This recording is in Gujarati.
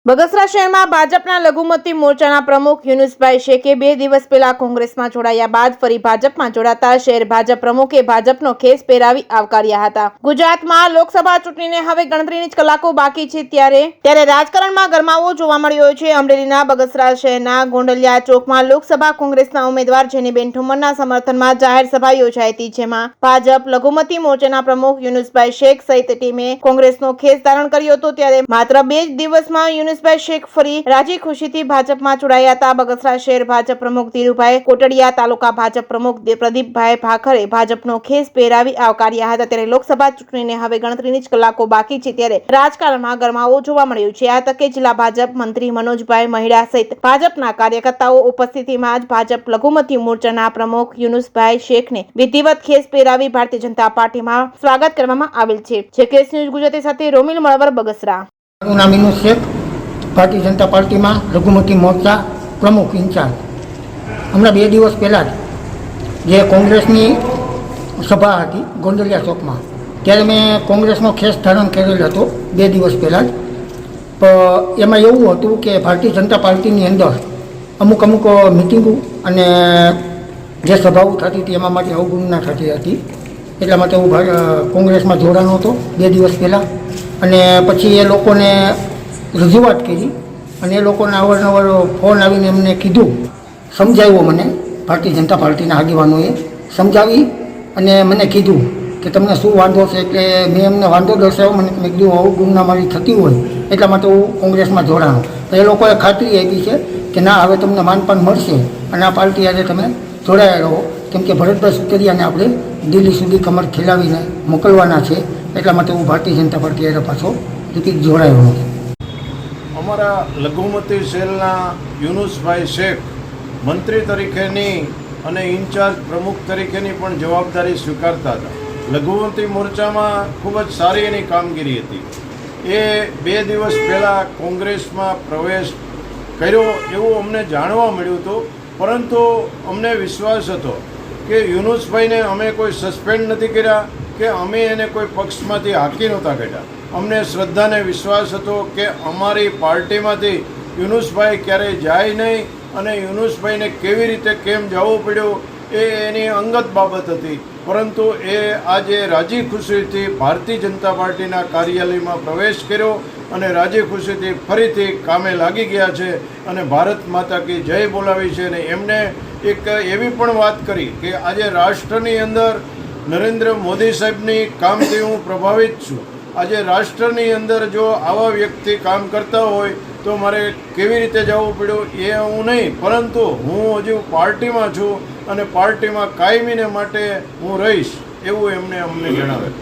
બગસરા શહેરમાં ભાજપના લઘુમતી મોરચાના પ્રમુખ યુનુસભાઈ શેખે 2 દિવસ પહેલા કોંગ્રેસમાં જોડાયા બાદ ફરી ભાજપમાં જોડાતા શહેર ભાજપ પ્રમુખે ભાજપનો ખેસ પહેરાવી આવકાર્યા હતા। ગુજરાતમાં લોકસભા ચૂંટણીને હવે ગણતરીની જ કલાકો બાકી છે ત્યારે રાજકારણમાં ગરમાવો જોવા મળ્યો છે। અમરેલીના બગસરા શહેરના ગોંડલિયા ચોકમાં લોકસભા કોંગ્રેસના ઉમેદવાર જેનીબેન ઠુમરના સમર્થનમાં જાહેર સભા યોજાઈ હતી, જેમાં ભાજપ લઘુમતી મોરચાના પ્રમુખ યુનુસભાઈ શેખ સહિત ટીમે કોંગ્રેસનો ખેસ ધારણ કર્યો હતો। ત્યારે માત્ર 2 દિવસમાં યુનુસભાઈ શેખ ફરી રાજી ખુશીથી ભાજપમાં જોડાયા હતા। બગસરા શહેર ભાજપ પ્રમુખ ધીરુભાઈ કોટડિયા, તાલુકા ભાજપ પ્રમુખ પ્રદીપભાઈ ભાખરે ભાજપનો ખેસ પહેરાવી આવકાર્યા હતા। ત્યારે લોકસભા ચૂંટણીને હવે ગણતરીની જ કલાકો બાકી છે ત્યારે રાજકારણમાં ગરમાવો જોવા મળ્યો છે। આ તકે જિલ્લા ભાજપ મંત્રી મનોજભાઈ મહિડા સહિત ભાજપના કાર્યકર્તાઓ ઉપસ્થિતિમાં જ ભાજપ લઘુમતી મોરચાના પ્રમુખ યુનુસભાઈ શેખને વિધિવત ખેસ પહેરાવી ભારતીય જનતા પાર્ટીમાં સ્વાગત કરવામાં આવેલ છે। જેકેએસ ન્યૂઝ ગુજરાતી સાથે રોમિલ મળવર, બગસરા। ભારતીય જનતા પાર્ટીમાં લઘુમતી મોરચા પ્રમુખ ઇન્ચાર્જ। હમણાં 2 દિવસ પહેલાં જ જે કોંગ્રેસની સભા હતી ગોંડલિયા ચોકમાં, ત્યારે મેં કોંગ્રેસનો ખેસ ધારણ કરેલ હતો 2 દિવસ પહેલાં જ। પણ એમાં એવું હતું કે ભારતીય જનતા પાર્ટીની અંદર અમુક મિટિંગો અને જે સભાઓ થતી હતી એમાં માટે અવગણના થતી હતી, એટલા માટે હું કોંગ્રેસમાં જોડાનો હતો 2 દિવસ પહેલાં। અને પછી એ લોકોને રજૂઆત કરી અને એ લોકોને અવારનવાર ફોન આવીને એમને કીધું, સમજાવ્યો મને, ભારતીય જનતા પાર્ટીના આગેવાનોએ સમજાવી અને મને કીધું કે તમને શું વાંધો છે। એટલે મેં એમને વાંધો દર્શાવ્યો, મને મેં કીધું આવું ગુમના મારી થતી હોય એટલા માટે હું કોંગ્રેસમાં જોડાણો। તો એ લોકોએ ખાતરી આપી છે કે ના, હવે તમને માનપાન મળશે અને આ પાર્ટી આજે તમે જોડાયા રહો, કેમ કે ભરતભાઈ સુતરિયાને આપણે દિલ્હી સુધી કમર ખીલાવીને મોકલવાના છે, એટલા માટે હું ભારતીય જનતા પાર્ટી આજે પાછો ટિકિટ જોડાયો નથી। અમારા લઘુમતી સેલના યુનુસભાઈ શેખ મંત્રી તરીકેની અને ઇન્ચાર્જ પ્રમુખ તરીકેની પણ જવાબદારી સ્વીકારતા હતા। લઘુમતી મોરચામાં ખૂબ જ સારી એની કામગીરી હતી। એ 2 દિવસ પહેલાં કોંગ્રેસમાં પ્રવેશ કર્યો એવું અમને જાણવા મળ્યું હતું, પરંતુ અમને વિશ્વાસ હતો કે યુનુસભાઈને અમે કોઈ સસ્પેન્ડ નથી કર્યા કે અમે એને કોઈ પક્ષમાંથી હાંકી નહોતા કાઢ્યા। અમને શ્રદ્ધાને વિશ્વાસ હતો કે અમારી પાર્ટીમાંથી યુનુસભાઈ ક્યારેય જાય નહીં અને યુનુસભાઈને કેવી રીતે કેમ જવું પડ્યું એ એની અંગત બાબત હતી, પરંતુ એ આજે રાજી ખુશીથી ભારતીય જનતા પાર્ટીના કાર્યાલયમાં પ્રવેશ કર્યો અને રાજી ખુશીથી ફરીથી કામે લાગી ગયા છે અને ભારત માતા કી જય બોલાવી છે। અને એમને એક એવી પણ વાત કરી કે આજે રાષ્ટ્રની અંદર નરેન્દ્ર મોદી સાહેબની કામથી હું પ્રભાવિત છું। આજે રાષ્ટ્રની અંદર જો આવા વ્યક્તિ કામ કરતા હોય તો મારે કેવી રીતે જવું પડ્યું એ હું નહીં, પરંતુ હું હજુ પાર્ટીમાં છું અને પાર્ટીમાં કાયમીને માટે હું રહીશ એવું અમને જણાવે।